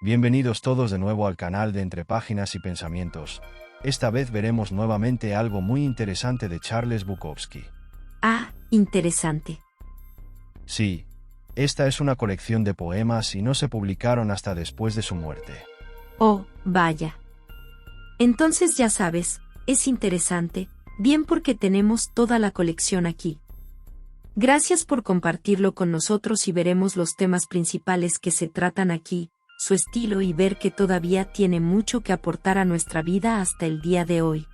Bienvenidos todos de nuevo al canal de Entre Páginas y Pensamientos. Esta vez veremos nuevamente algo muy interesante de Charles Bukowski. Ah, interesante. Sí, esta es una colección de poemas y no se publicaron hasta después de su muerte. Oh, vaya. Entonces ya sabes, es interesante, bien porque tenemos toda la colección aquí. Gracias por compartirlo con nosotros y veremos los temas principales que se tratan aquí, su estilo y ver que todavía tiene mucho que aportar a nuestra vida hasta el día de hoy.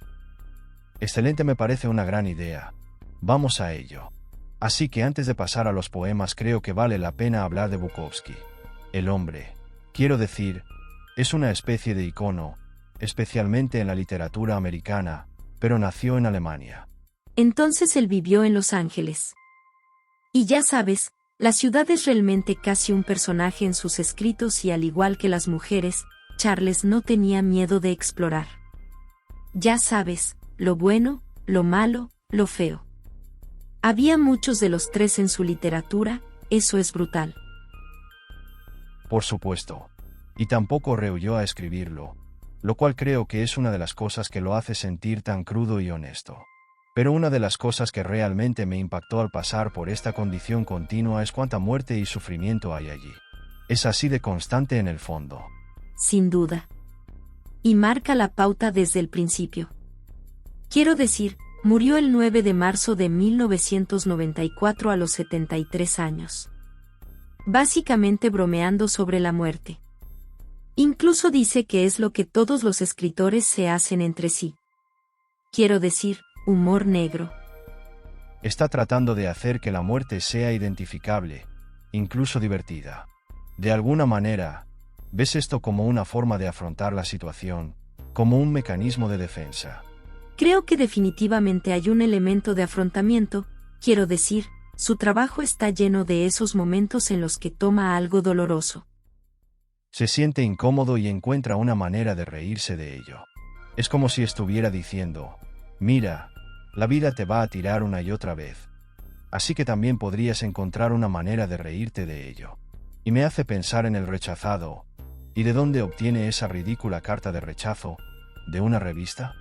Excelente, me parece una gran idea. Vamos a ello. Así que antes de pasar a los poemas creo que vale la pena hablar de Bukowski. El hombre, quiero decir, es una especie de icono, especialmente en la literatura americana, pero nació en Alemania. Entonces él vivió en Los Ángeles. Y ya sabes, la ciudad es realmente casi un personaje en sus escritos y al igual que las mujeres, Charles no tenía miedo de explorar. Ya sabes, lo bueno, lo malo, lo feo. Había muchos de los tres en su literatura, eso es brutal. Por supuesto. Y tampoco rehuyó a escribirlo, lo cual creo que es una de las cosas que lo hace sentir tan crudo y honesto. Pero una de las cosas que realmente me impactó al pasar por esta condición continua es cuánta muerte y sufrimiento hay allí. Es así de constante en el fondo. Sin duda. Y marca la pauta desde el principio. Quiero decir, murió el 9 de marzo de 1994 a los 73 años. Básicamente bromeando sobre la muerte. Incluso dice que es lo que todos los escritores se hacen entre sí. Quiero decir, humor negro. Está tratando de hacer que la muerte sea identificable, incluso divertida. De alguna manera, ves esto como una forma de afrontar la situación, como un mecanismo de defensa. Creo que definitivamente hay un elemento de afrontamiento, quiero decir, su trabajo está lleno de esos momentos en los que toma algo doloroso. Se siente incómodo y encuentra una manera de reírse de ello. Es como si estuviera diciendo, mira, la vida te va a tirar una y otra vez. Así que también podrías encontrar una manera de reírte de ello. Y me hace pensar en el rechazado. ¿Y de dónde obtiene esa ridícula carta de rechazo? ¿De una revista?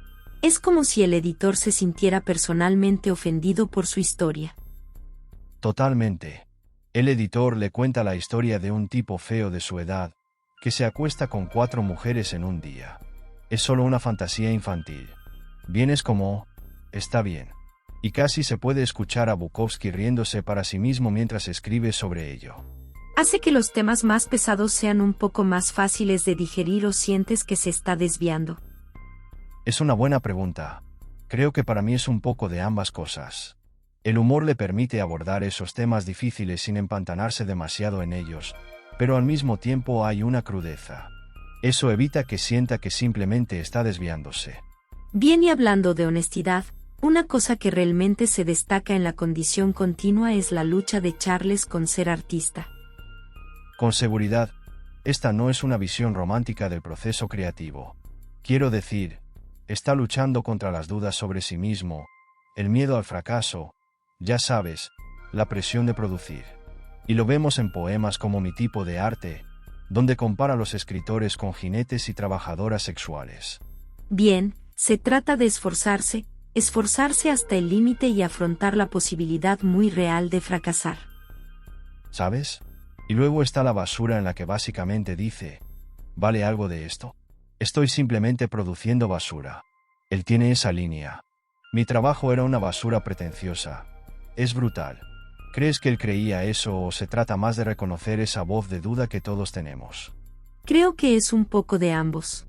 Es como si el editor se sintiera personalmente ofendido por su historia. Totalmente. El editor le cuenta la historia de un tipo feo de su edad, que se acuesta con 4 mujeres en un día. Es solo una fantasía infantil. Bien, es como, está bien. Y casi se puede escuchar a Bukowski riéndose para sí mismo mientras escribe sobre ello. Hace que los temas más pesados sean un poco más fáciles de digerir o sientes que se está desviando. Es una buena pregunta. Creo que para mí es un poco de ambas cosas. El humor le permite abordar esos temas difíciles sin empantanarse demasiado en ellos, pero al mismo tiempo hay una crudeza. Eso evita que sienta que simplemente está desviándose. Bien, y hablando de honestidad, una cosa que realmente se destaca en la condición continua es la lucha de Charles con ser artista. Con seguridad, esta no es una visión romántica del proceso creativo. Quiero decir, está luchando contra las dudas sobre sí mismo, el miedo al fracaso, ya sabes, la presión de producir. Y lo vemos en poemas como Mi tipo de arte, donde compara a los escritores con jinetes y trabajadoras sexuales. Bien, se trata de esforzarse hasta el límite y afrontar la posibilidad muy real de fracasar. ¿Sabes? Y luego está la basura en la que básicamente dice, ¿vale algo de esto? Estoy simplemente produciendo basura. Él tiene esa línea. Mi trabajo era una basura pretenciosa. Es brutal. ¿Crees que él creía eso o se trata más de reconocer esa voz de duda que todos tenemos? Creo que es un poco de ambos.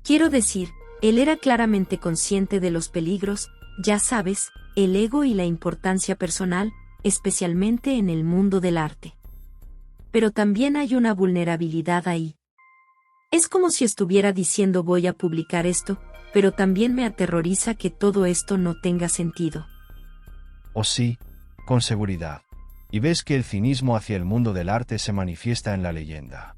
Quiero decir, él era claramente consciente de los peligros, ya sabes, el ego y la importancia personal, especialmente en el mundo del arte. Pero también hay una vulnerabilidad ahí. Es como si estuviera diciendo voy a publicar esto, pero también me aterroriza que todo esto no tenga sentido. ¿O sí? Con seguridad. Y ves que el cinismo hacia el mundo del arte se manifiesta en la leyenda.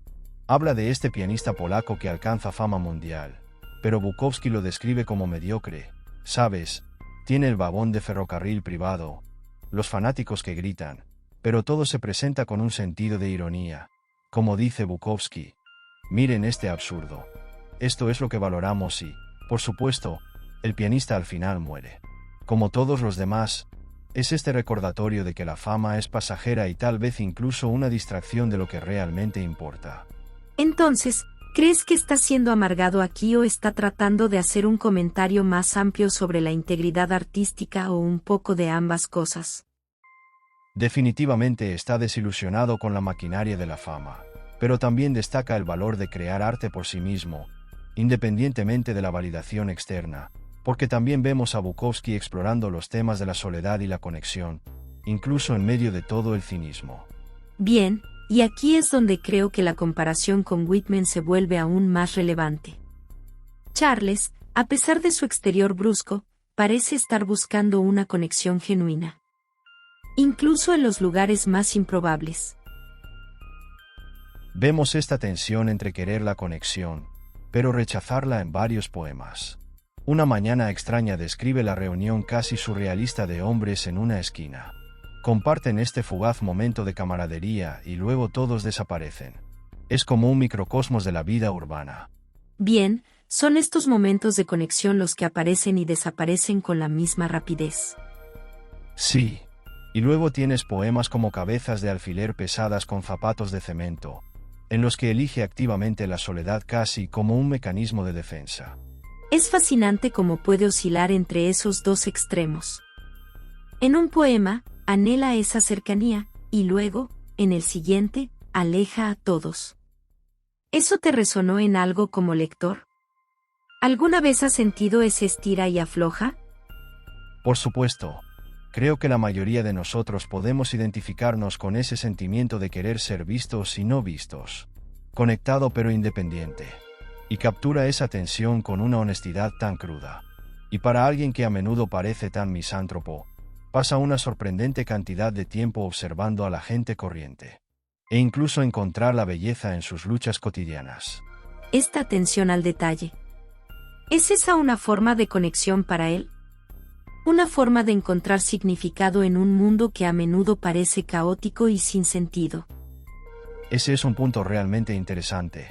Habla de este pianista polaco que alcanza fama mundial, pero Bukowski lo describe como mediocre, ¿sabes? Tiene el vagón de ferrocarril privado, los fanáticos que gritan, pero todo se presenta con un sentido de ironía. Como dice Bukowski, Miren este absurdo. Esto es lo que valoramos y, por supuesto, el pianista al final muere. Como todos los demás, es este recordatorio de que la fama es pasajera y tal vez incluso una distracción de lo que realmente importa. Entonces, ¿crees que está siendo amargado aquí o está tratando de hacer un comentario más amplio sobre la integridad artística o un poco de ambas cosas? Definitivamente está desilusionado con la maquinaria de la fama, pero también destaca el valor de crear arte por sí mismo, independientemente de la validación externa, porque también vemos a Bukowski explorando los temas de la soledad y la conexión, incluso en medio de todo el cinismo. Bien, y aquí es donde creo que la comparación con Whitman se vuelve aún más relevante. Charles, a pesar de su exterior brusco, parece estar buscando una conexión genuina. Incluso en los lugares más improbables. Vemos esta tensión entre querer la conexión, pero rechazarla en varios poemas. Una mañana extraña describe la reunión casi surrealista de hombres en una esquina. Comparten este fugaz momento de camaradería y luego todos desaparecen. Es como un microcosmos de la vida urbana. Bien, son estos momentos de conexión los que aparecen y desaparecen con la misma rapidez. Sí. Y luego tienes poemas como Cabezas de alfiler pesadas con zapatos de cemento, en los que elige activamente la soledad casi como un mecanismo de defensa. Es fascinante cómo puede oscilar entre esos dos extremos. En un poema, anhela esa cercanía, y luego, en el siguiente, aleja a todos. ¿Eso te resonó en algo como lector? ¿Alguna vez has sentido ese estira y afloja? Por supuesto. Creo que la mayoría de nosotros podemos identificarnos con ese sentimiento de querer ser vistos y no vistos. Conectado pero independiente. Y captura esa tensión con una honestidad tan cruda. Y para alguien que a menudo parece tan misántropo, pasa una sorprendente cantidad de tiempo observando a la gente corriente. E incluso encontrar la belleza en sus luchas cotidianas. Esta atención al detalle. ¿Es esa una forma de conexión para él? Una forma de encontrar significado en un mundo que a menudo parece caótico y sin sentido. Ese es un punto realmente interesante.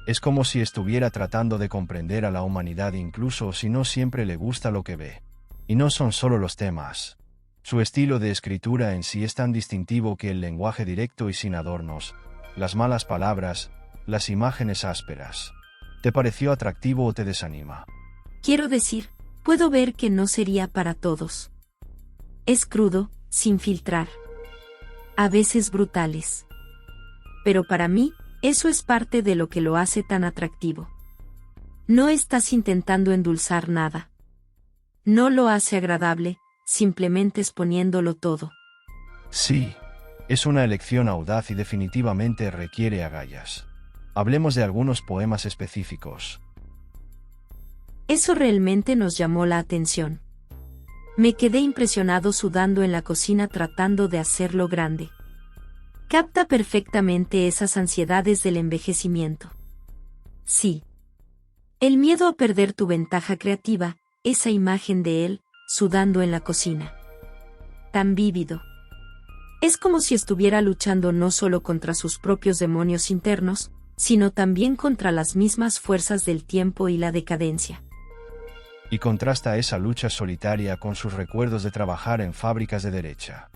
Es como si estuviera tratando de comprender a la humanidad incluso si no siempre le gusta lo que ve. Y no son solo los temas. Su estilo de escritura en sí es tan distintivo que el lenguaje directo y sin adornos, las malas palabras, las imágenes ásperas. ¿Te pareció atractivo o te desanima? Quiero decir, puedo ver que no sería para todos. Es crudo, sin filtrar. A veces brutales. Pero para mí, eso es parte de lo que lo hace tan atractivo. No estás intentando endulzar nada. No lo hace agradable, simplemente exponiéndolo todo. Sí, es una elección audaz y definitivamente requiere agallas. Hablemos de algunos poemas específicos. Eso realmente nos llamó la atención. Me quedé impresionado sudando en la cocina tratando de hacerlo grande. Capta perfectamente esas ansiedades del envejecimiento. Sí. El miedo a perder tu ventaja creativa, esa imagen de él, sudando en la cocina. Tan vívido. Es como si estuviera luchando no solo contra sus propios demonios internos, sino también contra las mismas fuerzas del tiempo y la decadencia. Y contrasta esa lucha solitaria con sus recuerdos de trabajar en fábricas de derecha,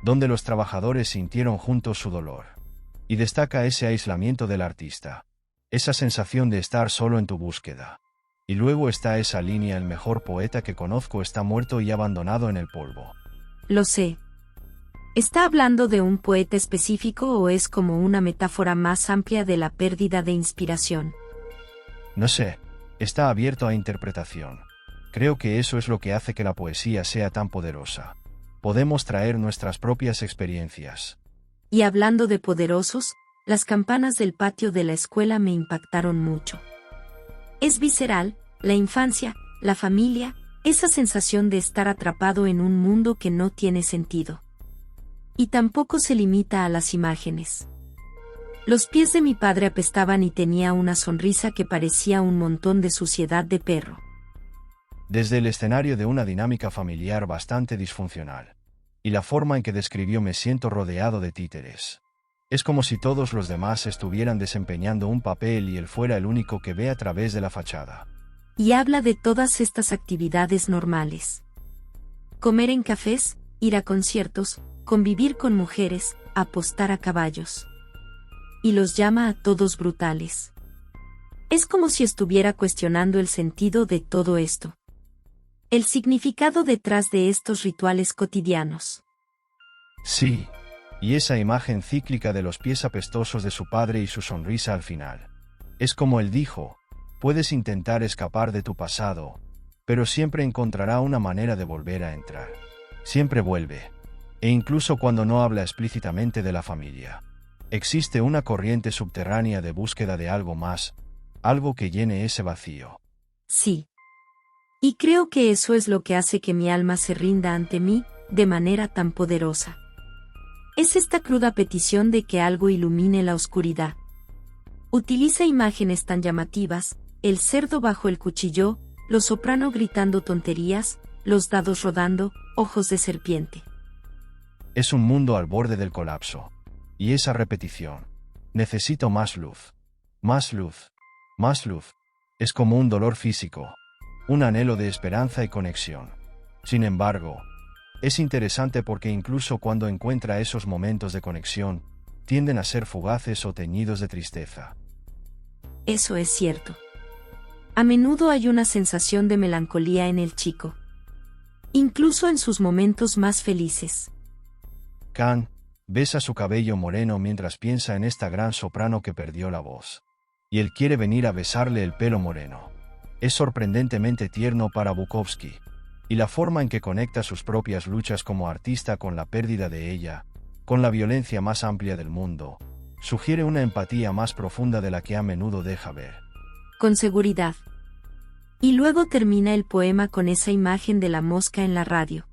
donde los trabajadores sintieron juntos su dolor. Y destaca ese aislamiento del artista, esa sensación de estar solo en tu búsqueda. Y luego está esa línea: el mejor poeta que conozco está muerto y abandonado en el polvo. Lo sé. ¿Está hablando de un poeta específico o es como una metáfora más amplia de la pérdida de inspiración? No sé, está abierto a interpretación. Creo que eso es lo que hace que la poesía sea tan poderosa. Podemos traer nuestras propias experiencias. Y hablando de poderosos, las campanas del patio de la escuela me impactaron mucho. Es visceral, la infancia, la familia, esa sensación de estar atrapado en un mundo que no tiene sentido. Y tampoco se limita a las imágenes. Los pies de mi padre apestaban y tenía una sonrisa que parecía un montón de suciedad de perro. Desde el escenario de una dinámica familiar bastante disfuncional. Y la forma en que describió: me siento rodeado de títeres. Es como si todos los demás estuvieran desempeñando un papel y él fuera el único que ve a través de la fachada. Y habla de todas estas actividades normales. Comer en cafés, ir a conciertos, convivir con mujeres, apostar a caballos. Y los llama a todos brutales. Es como si estuviera cuestionando el sentido de todo esto. El significado detrás de estos rituales cotidianos. Sí. Y esa imagen cíclica de los pies apestosos de su padre y su sonrisa al final. Es como él dijo, puedes intentar escapar de tu pasado, pero siempre encontrará una manera de volver a entrar. Siempre vuelve. E incluso cuando no habla explícitamente de la familia. Existe una corriente subterránea de búsqueda de algo más, algo que llene ese vacío. Sí. Y creo que eso es lo que hace que mi alma se rinda ante mí, de manera tan poderosa. Es esta cruda petición de que algo ilumine la oscuridad. Utiliza imágenes tan llamativas, el cerdo bajo el cuchillo, los soprano gritando tonterías, los dados rodando, ojos de serpiente. Es un mundo al borde del colapso. Y esa repetición. Necesito más luz. Más luz. Más luz. Es como un dolor físico. Un anhelo de esperanza y conexión. Sin embargo, es interesante porque incluso cuando encuentra esos momentos de conexión, tienden a ser fugaces o teñidos de tristeza. Eso es cierto. A menudo hay una sensación de melancolía en el chico. Incluso en sus momentos más felices. Khan besa su cabello moreno mientras piensa en esta gran soprano que perdió la voz. Y él quiere venir a besarle el pelo moreno. Es sorprendentemente tierno para Bukowski. Y la forma en que conecta sus propias luchas como artista con la pérdida de ella, con la violencia más amplia del mundo, sugiere una empatía más profunda de la que a menudo deja ver. Con seguridad. Y luego termina el poema con esa imagen de la mosca en la radio.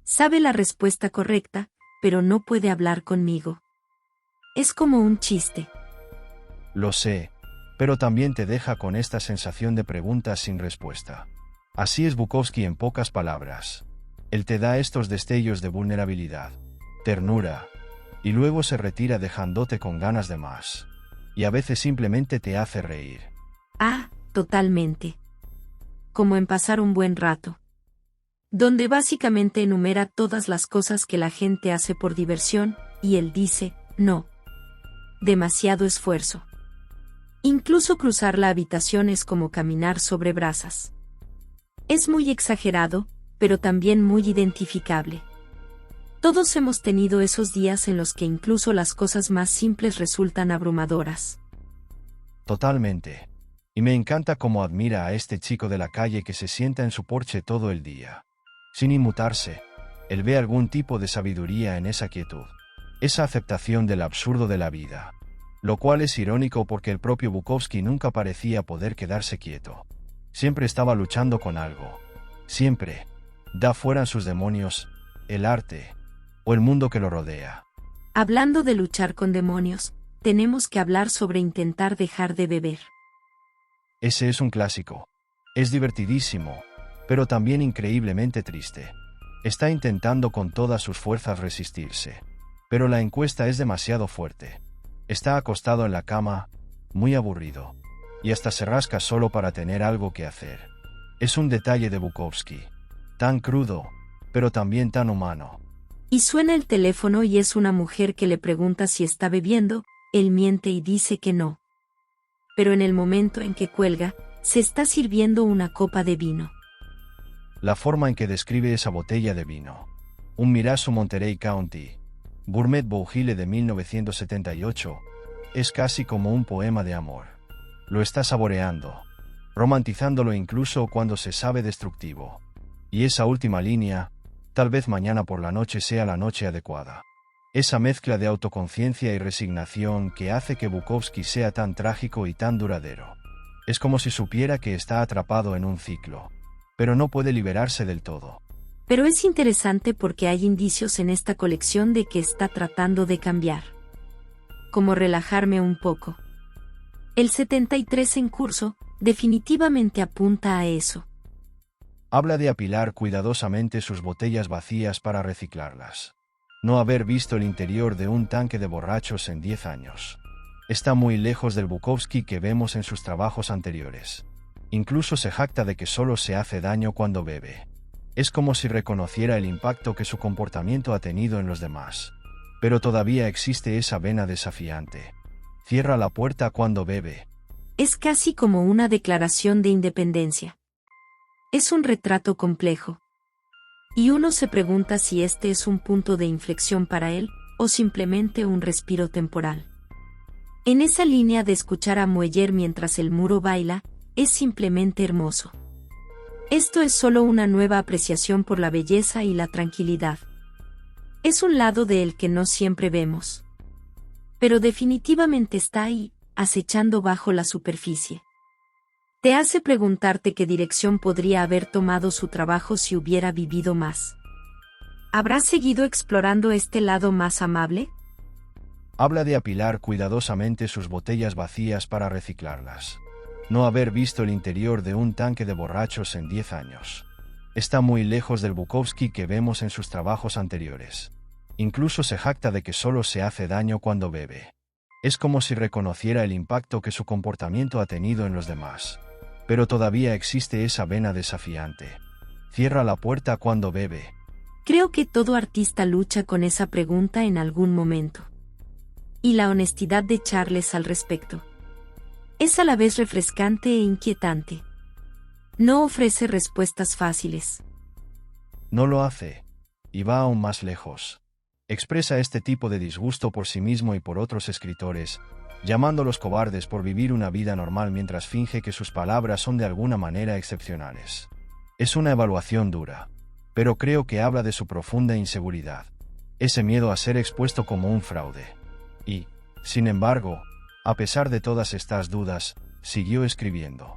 Sabe la respuesta correcta, pero no puede hablar conmigo. Es como un chiste. Lo sé, pero también te deja con esta sensación de preguntas sin respuesta. Así es Bukowski en pocas palabras. Él te da estos destellos de vulnerabilidad, ternura, y luego se retira dejándote con ganas de más. Y a veces simplemente te hace reír. Ah, totalmente. Como en Pasar un buen rato. Donde básicamente enumera todas las cosas que la gente hace por diversión, y él dice, no. Demasiado esfuerzo. Incluso cruzar la habitación es como caminar sobre brasas. Es muy exagerado, pero también muy identificable. Todos hemos tenido esos días en los que incluso las cosas más simples resultan abrumadoras. Totalmente. Y me encanta cómo admira a este chico de la calle que se sienta en su porche todo el día. Sin inmutarse, él ve algún tipo de sabiduría en esa quietud, esa aceptación del absurdo de la vida. Lo cual es irónico porque el propio Bukowski nunca parecía poder quedarse quieto. Siempre estaba luchando con algo. Siempre. Da fuera sus demonios, el arte, o el mundo que lo rodea. Hablando de luchar con demonios, tenemos que hablar sobre intentar dejar de beber. Ese es un clásico. Es divertidísimo, pero también increíblemente triste. Está intentando con todas sus fuerzas resistirse. Pero la encuesta es demasiado fuerte. Está acostado en la cama, muy aburrido. Y hasta se rasca solo para tener algo que hacer. Es un detalle de Bukowski. Tan crudo, pero también tan humano. Y suena el teléfono y es una mujer que le pregunta si está bebiendo, él miente y dice que no. Pero en el momento en que cuelga, se está sirviendo una copa de vino. La forma en que describe esa botella de vino. Un Mirazu Monterey County, Gourmet Bouhile de 1978, es casi como un poema de amor. Lo está saboreando, romantizándolo incluso cuando se sabe destructivo. Y esa última línea, tal vez mañana por la noche sea la noche adecuada. Esa mezcla de autoconciencia y resignación que hace que Bukowski sea tan trágico y tan duradero. Es como si supiera que está atrapado en un ciclo, pero no puede liberarse del todo. Pero es interesante porque hay indicios en esta colección de que está tratando de cambiar. Como relajarme un poco. El 73 en curso, definitivamente apunta a eso. Habla de apilar cuidadosamente sus botellas vacías para reciclarlas. No haber visto el interior de un tanque de borrachos en 10 años. Está muy lejos del Bukowski que vemos en sus trabajos anteriores. Incluso se jacta de que solo se hace daño cuando bebe. Es como si reconociera el impacto que su comportamiento ha tenido en los demás. Pero todavía existe esa vena desafiante. Cierra la puerta cuando bebe. Es casi como una declaración de independencia. Es un retrato complejo. Y uno se pregunta si este es un punto de inflexión para él, o simplemente un respiro temporal. En esa línea de escuchar a Mueller mientras el muro baila, es simplemente hermoso. Esto es solo una nueva apreciación por la belleza y la tranquilidad. Es un lado de él que no siempre vemos. Pero definitivamente está ahí, acechando bajo la superficie. Te hace preguntarte qué dirección podría haber tomado su trabajo si hubiera vivido más. ¿Habrá seguido explorando este lado más amable? Habla de apilar cuidadosamente sus botellas vacías para reciclarlas. No haber visto el interior de un tanque de borrachos en 10 años. Está muy lejos del Bukowski que vemos en sus trabajos anteriores. Incluso se jacta de que solo se hace daño cuando bebe. Es como si reconociera el impacto que su comportamiento ha tenido en los demás. Pero todavía existe esa vena desafiante. Cierra la puerta cuando bebe. Creo que todo artista lucha con esa pregunta en algún momento. Y la honestidad de Charles al respecto es a la vez refrescante e inquietante. No ofrece respuestas fáciles. No lo hace. Y va aún más lejos. Expresa este tipo de disgusto por sí mismo y por otros escritores, llamándolos cobardes por vivir una vida normal mientras finge que sus palabras son de alguna manera excepcionales. Es una evaluación dura, pero creo que habla de su profunda inseguridad, ese miedo a ser expuesto como un fraude. Y, sin embargo, a pesar de todas estas dudas, siguió escribiendo.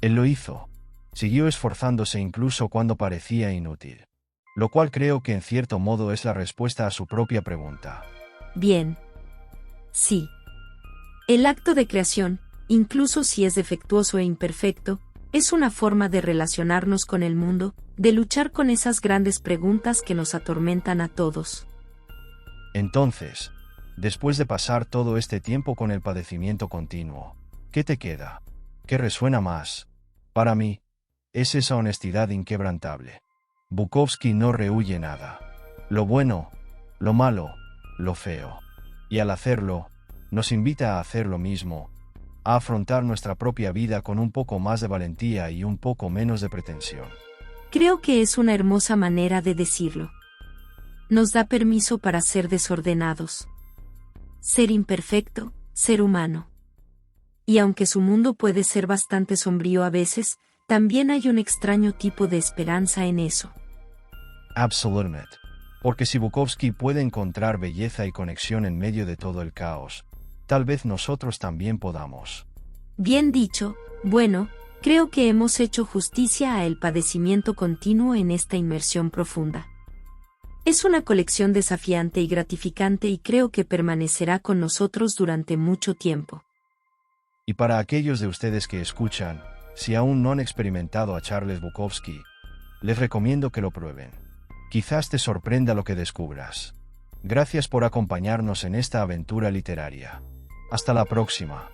Él lo hizo. Siguió esforzándose incluso cuando parecía inútil. Lo cual creo que en cierto modo es la respuesta a su propia pregunta. Bien. Sí. El acto de creación, incluso si es defectuoso e imperfecto, es una forma de relacionarnos con el mundo, de luchar con esas grandes preguntas que nos atormentan a todos. Entonces, después de pasar todo este tiempo con el padecimiento continuo, ¿qué te queda? ¿Qué resuena más? Para mí, es esa honestidad inquebrantable. Bukowski no rehúye nada. Lo bueno, lo malo, lo feo. Y al hacerlo, nos invita a hacer lo mismo, a afrontar nuestra propia vida con un poco más de valentía y un poco menos de pretensión. Creo que es una hermosa manera de decirlo. Nos da permiso para ser desordenados. Ser imperfecto, ser humano. Y aunque su mundo puede ser bastante sombrío a veces, también hay un extraño tipo de esperanza en eso. Absolutamente. Porque si Bukowski puede encontrar belleza y conexión en medio de todo el caos, tal vez nosotros también podamos. Bien dicho. Bueno, creo que hemos hecho justicia a el padecimiento continuo en esta inmersión profunda. Es una colección desafiante y gratificante y creo que permanecerá con nosotros durante mucho tiempo. Y para aquellos de ustedes que escuchan, si aún no han experimentado a Charles Bukowski, les recomiendo que lo prueben. Quizás te sorprenda lo que descubras. Gracias por acompañarnos en esta aventura literaria. Hasta la próxima.